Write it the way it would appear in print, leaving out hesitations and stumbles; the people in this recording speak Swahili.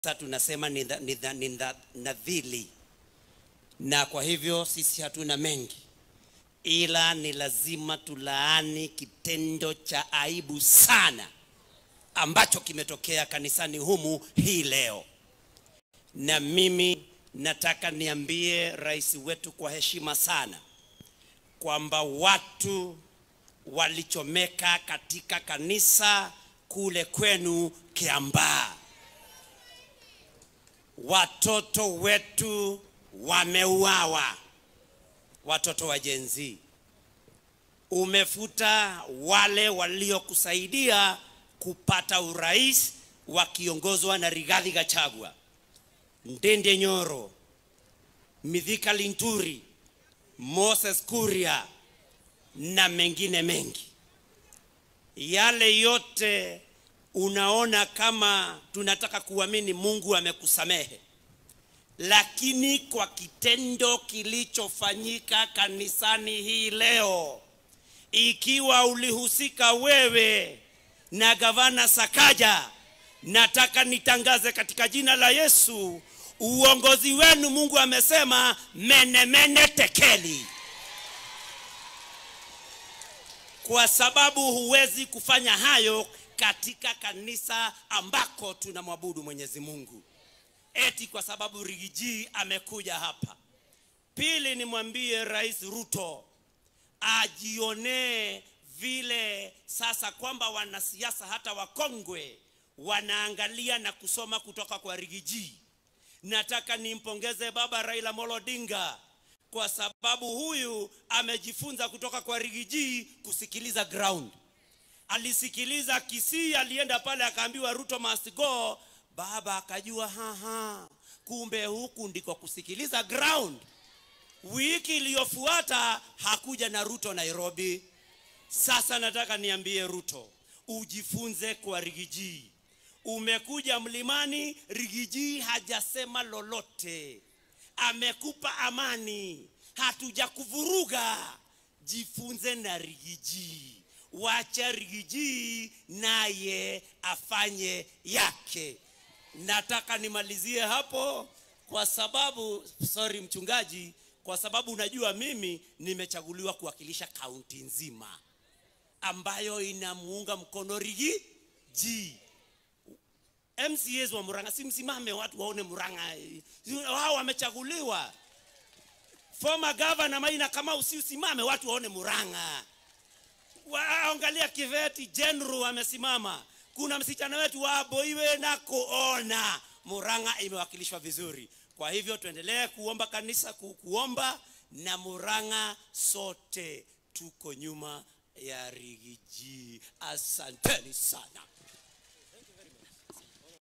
tunasema ni nadhili, na kwa hivyo sisi hatuna mengi, ila ni lazima tulaani kitendo cha aibu sana ambacho kimetokea kanisani humu hii leo. Na mimi nataka niambie rais wetu kwa heshima sana kwamba watu walichomeka katika kanisa kule kwenu Kiambaa. Watoto wetu wameuawa, watoto wa Gen Z. Umefuta wale waliokusaidia kupata urais wakiongozwa na Rigathi Gachagua, Ndende Nyoro, Mithika Linturi, Moses Kuria na mengine mengi. Yale yote unaona kama tunataka kuamini Mungu amekusamehe, lakini kwa kitendo kilichofanyika kanisani hii leo, ikiwa ulihusika wewe na Gavana Sakaja, nataka nitangaze katika jina la Yesu, uongozi wenu Mungu amesema mene mene tekeli, kwa sababu huwezi kufanya hayo katika kanisa ambako tunamwabudu Mwenyezi Mungu eti kwa sababu Rigiji amekuja hapa. Pili, nimwambie Rais Ruto ajione vile sasa kwamba wanasiasa hata wakongwe wanaangalia na kusoma kutoka kwa Rigiji. Nataka nimpongeze baba Raila Amolo Odinga kwa sababu huyu amejifunza kutoka kwa Rigiji kusikiliza ground. Alisikiliza Kisii, alienda pale akaambiwa Ruto must go, baba akajua kumbe huku ndiko kusikiliza ground. Wiki iliyofuata hakuja na Ruto Nairobi. Sasa nataka niambie Ruto, ujifunze kwa Rigiji. Umekuja mlimani, Rigiji hajasema lolote, amekupa amani, hatujakuvuruga. Jifunze na Rigiji, wacha Rigiji naye afanye yake. Nataka nimalizie hapo kwa sababu mchungaji, kwa sababu unajua mimi nimechaguliwa kuwakilisha kaunti nzima ambayo inamuunga mkono Rigiji. MCAs wa Murang'a si msimame watu waone Murang'a, wao wamechaguliwa. Former governor Maina kama usimame watu waone Murang'a. Waangalia Kiveti General amesimama. Kuna msichana wetu wa Boiwe na kuona Murang'a imewakilishwa vizuri. Kwa hivyo tuendelee kuomba kanisa kuomba, na Murang'a sote tuko nyuma ya Rigiji. Asanteni sana.